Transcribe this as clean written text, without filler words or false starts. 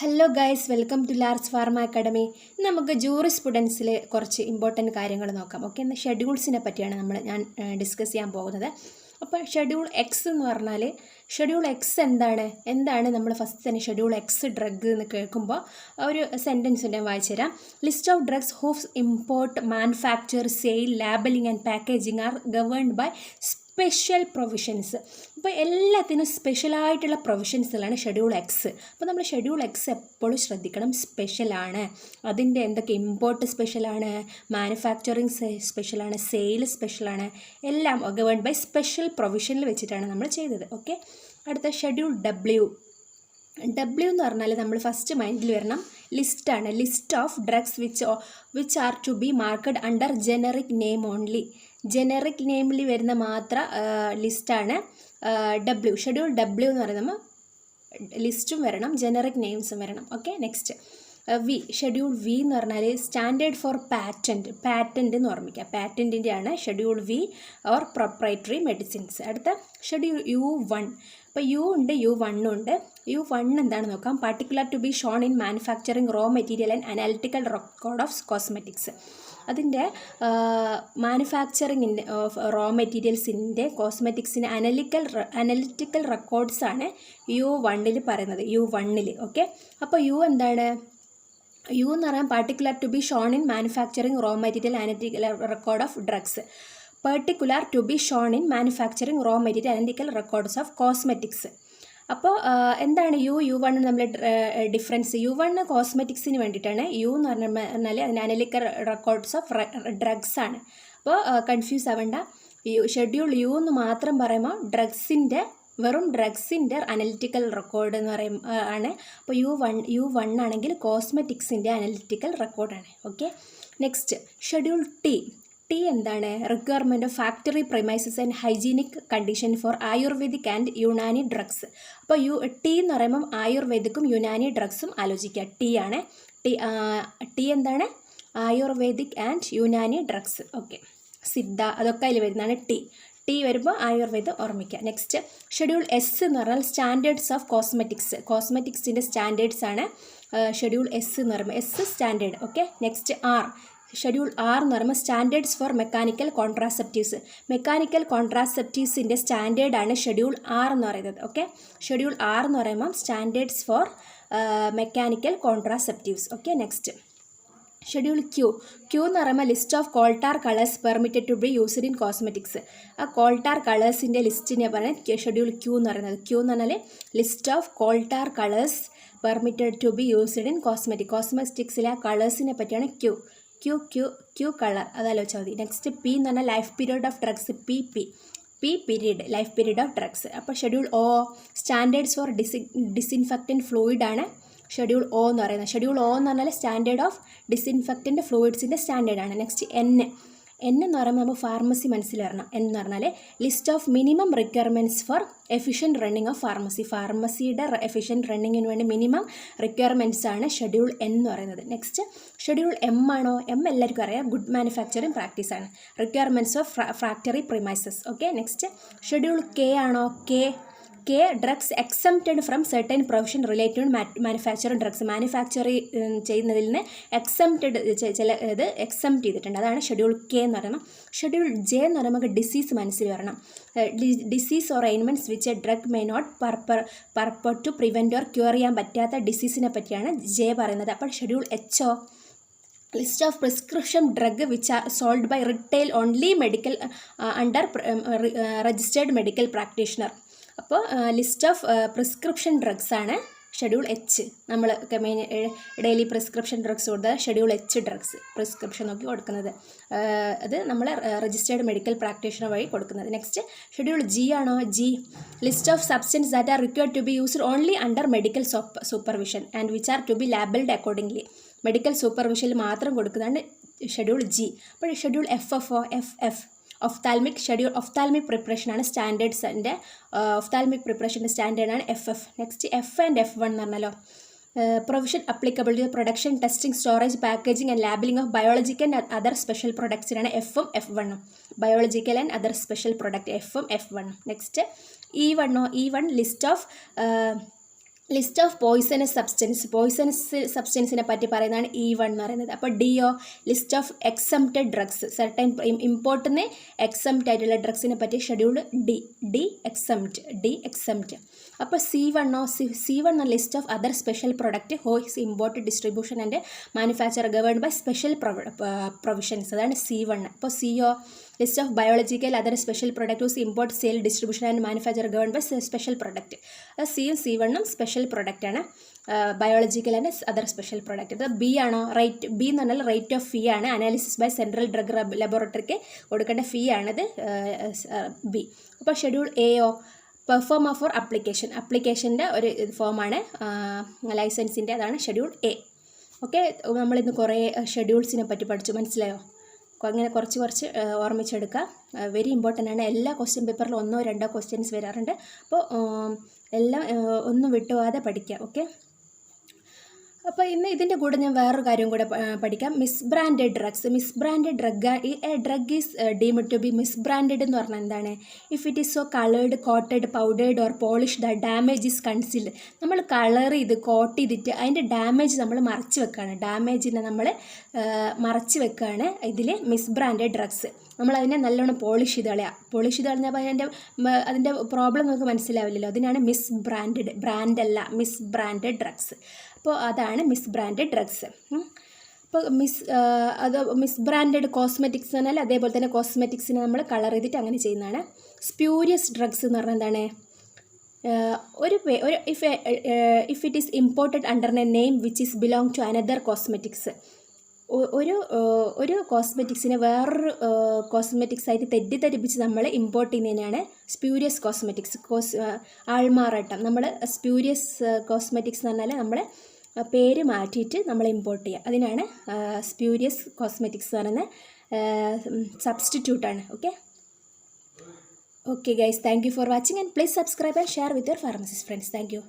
Hello guys, welcome to large pharma academy. നമുക്ക് ജൂറിസ്പ്രുഡൻസിൽ കുറച്ച് ഇമ്പോർട്ടൻറ്റ് കാര്യങ്ങൾ നോക്കാം. ഓക്കെ, ഇന്ന് ഷെഡ്യൂൾസിനെ പറ്റിയാണ് ഞാൻ ഡിസ്കസ് ചെയ്യാൻ പോകുന്നത്. അപ്പോൾ ഷെഡ്യൂൾ എക്സ് എന്ന് പറഞ്ഞാൽ ഷെഡ്യൂൾ എക്സ് എന്താണ് നമ്മൾ ഫസ്റ്റ് തന്നെ ഷെഡ്യൂൾ എക്സ് ഡ്രഗ് എന്ന് കേൾക്കുമ്പോൾ ഒരു സെൻറ്റൻസ് ഞാൻ വായിച്ചു തരാം. List of drugs whose import, manufacture, sale, labelling and packaging are governed by special provisions. അപ്പോൾ എല്ലാത്തിനും സ്പെഷ്യലായിട്ടുള്ള പ്രൊവിഷൻസിലാണ് ഷെഡ്യൂൾ എക്സ്. അപ്പോൾ നമ്മൾ ഷെഡ്യൂൾ എക്സ് എപ്പോഴും ശ്രദ്ധിക്കണം, സ്പെഷ്യലാണ്. അതിൻ്റെ എന്തൊക്കെ ഇമ്പോർട്ട് സ്പെഷ്യലാണ്, മാനുഫാക്ചറിങ് സ്പെഷ്യലാണ്, സെയിൽ സ്പെഷ്യലാണ്, എല്ലാം ഗവേൺഡ് ബൈ സ്പെഷ്യൽ പ്രൊവിഷനിൽ വെച്ചിട്ടാണ് നമ്മൾ ചെയ്തത്. ഓക്കെ, അടുത്ത ഷെഡ്യൂൾ ഡബ്ല്യു എന്ന് പറഞ്ഞാൽ നമ്മൾ ഫസ്റ്റ് മൈൻഡിൽ വരണം ലിസ്റ്റാണ്. List of drugs which are to be marked under generic name only. Generic നെയിമിൽ വരുന്ന മാത്രം ലിസ്റ്റാണ് ഡബ്ല്യു. ഷെഡ്യൂൾ ഡബ്ല്യു എന്ന് പറയുമ്പോൾ ലിസ്റ്റും വരണം, ജനറിക് നെയിംസും വരണം. Okay, next V. Schedule V എന്ന് പറഞ്ഞാൽ സ്റ്റാൻഡേർഡ് ഫോർ പാറ്റൻറ്റ് എന്ന് ഓർമ്മിക്കുക. പാറ്റൻറ്റിൻ്റെ ആണ് schedule V or proprietary medicines. അടുത്ത ഷെഡ്യൂൾ U1. ഇപ്പോൾ യു ഉണ്ട്, U1 ഉണ്ട്. U1 എന്താണെന്ന് നോക്കാം. Particular to be shown in manufacturing, raw material and analytical record of cosmetics. അതിൻ്റെ മാനുഫാക്ചറിങ്ങിൻ്റെ റോ മെറ്റീരിയൽസിൻ്റെ കോസ്മെറ്റിക്സിൻ്റെ അനലിറ്റിക്കൽ റെക്കോർഡ്സാണ് U1 പറയുന്നത്. U1. ഓക്കെ, അപ്പോൾ യു എന്താണ്? യു എന്ന് പറയാൻ particular to be shown in manufacturing, raw material, analytical record of drugs. Particular to be shown in manufacturing, raw material, analytical records of cosmetics. അപ്പോൾ എന്താണ് U1 നമ്മൾ difference? U1 കോസ്മെറ്റിക്സിന് വേണ്ടിയിട്ടാണ്. U എന്ന് പറഞ്ഞാൽ അതിന് അനലിറ്റിക്കൽ റെക്കോർഡ്സ് ഓഫ് ഡ്രഗ്സ് ആണ്. അപ്പോൾ confuse ആവേണ്ട. ഷെഡ്യൂൾ യു എന്ന് മാത്രം പറയുമ്പോൾ വെറും ഡ്രഗ്സിൻ്റെ അനലിറ്റിക്കൽ റെക്കോർഡ് എന്ന് പറയും ആണ്. അപ്പോൾ U1 ആണെങ്കിൽ കോസ്മെറ്റിക്സിൻ്റെ അനലിറ്റിക്കൽ റെക്കോർഡാണ്. Okay, next schedule T. എന്താണ്? Requirement of factory premises and hygienic condition for Ayurvedic and Unani drugs. അപ്പോൾ ടി എന്ന് പറയുമ്പം ആയുർവേദിക്കും യുനാനി ഡ്രഗ്സും ആലോചിക്കുക. ടി ആണ്. ടി എന്താണ്? Ayurvedic and Unani drugs. Okay, Siddha അതൊക്കെ അതിൽ വരുന്നതാണ്. ടി വരുമ്പോൾ ആയുർവേദം ഓർമ്മിക്കുക. നെക്സ്റ്റ് ഷെഡ്യൂൾ എസ് എന്ന് പറഞ്ഞാൽ സ്റ്റാൻഡേർഡ്സ് ഓഫ് കോസ്മെറ്റിക്സിൻ്റെ സ്റ്റാൻഡേർഡ്സ് ആണ് ഷെഡ്യൂൾ എസ് എന്ന് പറയുമ്പോൾ. S standard. Okay, next R. Schedule R എന്ന് പറയുമ്പോൾ സ്റ്റാൻഡേർഡ്സ് ഫോർ മെക്കാനിക്കൽ കോൺട്രാസെപ്റ്റീവ്സിൻ്റെ സ്റ്റാൻഡേർഡാണ് ഷെഡ്യൂൾ ആർ എന്ന് പറയുന്നത്. ഓക്കെ, ഷെഡ്യൂൾ ആർ എന്ന് പറയുമ്പോൾ standards for mechanical contraceptives. Okay, next schedule Q എന്ന് പറയുമ്പോൾ list of coal tar colours permitted to be used in cosmetics. ആ കോൾട്ടാർ കളേഴ്സിൻ്റെ ലിസ്റ്റിനെ പറഞ്ഞാൽ ഷെഡ്യൂൾ ക്യൂ എന്ന് പറയുന്നത്. ക്യൂ എന്ന് പറഞ്ഞാൽ list of coal tar colours permitted to be used in കോസ്മെറ്റിക്സിലെ ആ കളേഴ്സിനെ പറ്റിയാണ് ക്യൂ കളർ, അതാലോചിച്ചാൽ മതി. നെക്സ്റ്റ് പി എന്ന് പറഞ്ഞാൽ life period of drugs. P period, life period of drugs. അപ്പോൾ schedule O standards for disinfectant fluid ആണ് ഷെഡ്യൂൾ ഒ എന്ന് പറയുന്നത്. ഷെഡ്യൂൾ ഒ എന്ന് പറഞ്ഞാൽ സ്റ്റാൻഡേർഡ് ഓഫ് ഡിസിൻഫെക്റ്റൻറ്റ് ഫ്ലൂയിഡ്സിൻ്റെ സ്റ്റാൻഡേർഡാണ്. നെക്സ്റ്റ് എൻ എന്ന് പറയുമ്പോൾ നമുക്ക് ഫാർമസി മനസ്സിൽ വരണം. എന്ന് പറഞ്ഞാൽ list of minimum requirements for efficient running of ഫാർമസിയുടെ എഫിഷ്യൻറ്റ് റണ്ണിങ്ങിന് വേണ്ടി മിനിമം റിക്വയർമെൻറ്റ്സ് ആണ് ഷെഡ്യൂൾ എൻ എന്ന് പറയുന്നത്. നെക്സ്റ്റ് ഷെഡ്യൂൾ എം ആണോ? എം എല്ലാവർക്കും അറിയാം, ഗുഡ് മാനുഫാക്ചറിങ് പ്രാക്ടീസ് ആണ്. Requirements of factory premises. Okay, next schedule K ആണോ? K drugs exempted from certain provision related manufacturing drugs. ചെയ്യുന്നതിൽ നിന്ന് ഇത് എക്സംപ്റ്റ് ചെയ്തിട്ടുണ്ട്. അതാണ് ഷെഡ്യൂൾ കെ എന്ന് പറയുന്നത്. ഷെഡ്യൂൾ ജെ എന്ന് പറയുമ്പോൾ നമുക്ക് ഡിസീസ് മനസ്സിൽ വരണം. Disease or ailments which a drug may not purport to prevent or cure ചെയ്യാൻ പറ്റാത്ത ഡിസീസിനെ പറ്റിയാണ് ജെ പറയുന്നത്. അപ്പോൾ schedule H list of prescription drug which are sold by retail only medical under registered medical practitioner. അപ്പോൾ list of prescription drugs ആണ് schedule H. നമ്മൾ daily prescription drugs കൊടുത്താൽ ഷെഡ്യൂൾ എച്ച് ഡ്രഗ്സ് പ്രിസ്ക്രിപ്ഷൻ നോക്കി കൊടുക്കുന്നത്. അത് നമ്മൾ രജിസ്റ്റേർഡ് മെഡിക്കൽ പ്രാക്ടീഷണർ വഴി കൊടുക്കുന്നത്. നെക്സ്റ്റ് ഷെഡ്യൂൾ ജി ആണോ? G list of substance that are required to be used only under medical supervision and which are to be labelled accordingly. Medical സൂപ്പർവിഷനിൽ മാത്രം കൊടുക്കുന്നതാണ് ഷെഡ്യൂൾ ജി. അപ്പോൾ ഷെഡ്യൂൾ എഫ് ഒഫ്താൽമിക് പ്രിപ്പറേഷനാണ് സ്റ്റാൻഡേർഡ്സിൻ്റെ. Ophthalmic പ്രിപ്പറേഷൻ്റെ സ്റ്റാൻഡേർഡാണ് F. Next F and F1 എന്ന് പറഞ്ഞാലോ provision applicable to production, testing, storage, packaging and labelling of biological and other special പ്രൊഡക്ട്സിനാണ് എഫും F1. Biological and other special product എഫും F1. Next E1 list of list of poisonous സബ്സ്റ്റൻസിനെ പറ്റി പറയുന്നതാണ് E1 എന്ന് പറയുന്നത്. അപ്പോൾ ഡിയോ list of exempted drugs, certain important exempt ആയിട്ടുള്ള ഡ്രഗ്സിനെ പറ്റി ഷെഡ്യൂൾ ഡി എക്സംപ്റ്റ്. അപ്പോൾ C1 list of other special product whose import distribution and manufacture governed by special provisions, അതാണ് C1. അപ്പോൾ സിഒ list of biological other special product whose import sale distribution and manufacture governed by special product. സിയും C1 special പ്രൊഡക്റ്റാണ്, biological and other special product. ഇത് B ആണോ? B എന്ന് പറഞ്ഞാൽ rate of ഫീ ആണ്, അനാലിസിസ് ബൈ സെൻട്രൽ ഡ്രഗ് ലബോറട്ടറിക്ക് കൊടുക്കേണ്ട ഫീ ആണിത് B. അപ്പോൾ ഷെഡ്യൂൾ എയോ പെർഫോം ഫോർ അപ്ലിക്കേഷൻ്റെ ഒരു ഫോമാണ് ലൈസൻസിൻ്റെ, അതാണ് ഷെഡ്യൂൾ എ. ഓക്കെ, നമ്മളിന്ന് കുറേ ഷെഡ്യൂൾസിനെ പറ്റി പഠിച്ചു, മനസ്സിലായോ? അങ്ങനെ കുറച്ച് ഓർമ്മിച്ചെടുക്കുക, വെരി ഇമ്പോർട്ടൻ്റ് ആണ്. എല്ലാ ക്വസ്റ്റ്യൻ പേപ്പറിലും 1-2 ക്വസ്റ്റ്യൻസ് വരാറുണ്ട്. അപ്പോൾ എല്ലാം ഒന്നും വിട്ടുപോകാതെ പഠിക്കുക. ഓക്കെ, അപ്പോൾ ഇന്ന് ഇതിൻ്റെ കൂടെ ഞാൻ വേറൊരു കാര്യം കൂടെ പഠിക്കാം. Misbranded drug is deemed to be misbranded എന്ന് പറഞ്ഞാൽ എന്താണ്? If it is so coloured, coated, powdered or polish the damage is concealed. നമ്മൾ കളർ ചെയ്ത് കോട്ട് ചെയ്തിട്ട് അതിൻ്റെ ഡാമേജ് നമ്മൾ മറച്ച് വെക്കുകയാണ്, ഡാമേജിനെ നമ്മൾ മറച്ച് വെക്കുകയാണ് ഇതിൽ മിസ്ബ്രാൻഡഡ് ഡ്രഗ്സ്. നമ്മളതിനെ നല്ലോണം പോളിഷ് ചെയ്ത് കളഞ്ഞാൽ അതിൻ്റെ പ്രോബ്ലം നമുക്ക് മനസ്സിലാവില്ലല്ലോ. അതിനാണ് ബ്രാൻഡല്ല മിസ്ബ്രാൻഡഡ് ഡ്രഗ്സ്. അപ്പോൾ അതാണ് മിസ്ബ്രാൻഡഡ് ഡ്രഗ്സ്. അപ്പോൾ മിസ്ബ്രാൻഡഡ് കോസ്മെറ്റിക്സ് എന്ന് പറഞ്ഞാൽ അതേപോലെ തന്നെ കോസ്മെറ്റിക്സിനെ നമ്മൾ കളർ ചെയ്തിട്ട് അങ്ങനെ ചെയ്യുന്നതാണ്. സ്പ്യൂരിയസ് ഡ്രഗ്സ് എന്ന് പറഞ്ഞാൽ എന്താണ്? If it is imported under a name which is belong to another cosmetics. ഒരു കോസ്മെറ്റിക്സിനെ വേറൊരു കോസ്മെറ്റിക്സ് ആയിട്ട് തെറ്റിദ്ധരിപ്പിച്ച് നമ്മൾ ഇമ്പോർട്ട് ചെയ്യുന്നതിനാണ് സ്പ്യൂരിയസ് കോസ്മെറ്റിക്സ്. ആൾമാറാട്ടം, നമ്മൾ സ്പ്യൂരിയസ് കോസ്മെറ്റിക്സ് എന്ന് പറഞ്ഞാൽ നമ്മൾ പേര് മാറ്റിയിട്ട് നമ്മൾ ഇമ്പോർട്ട് ചെയ്യുക, അതിനാണ് സ്പ്യൂരിയസ് കോസ്മെറ്റിക്സ് എന്ന് പറയുന്ന സബ്സ്റ്റിറ്റ്യൂട്ടാണ്. Okay guys, thank you for watching and please subscribe and share with your pharmacist friends. Thank U.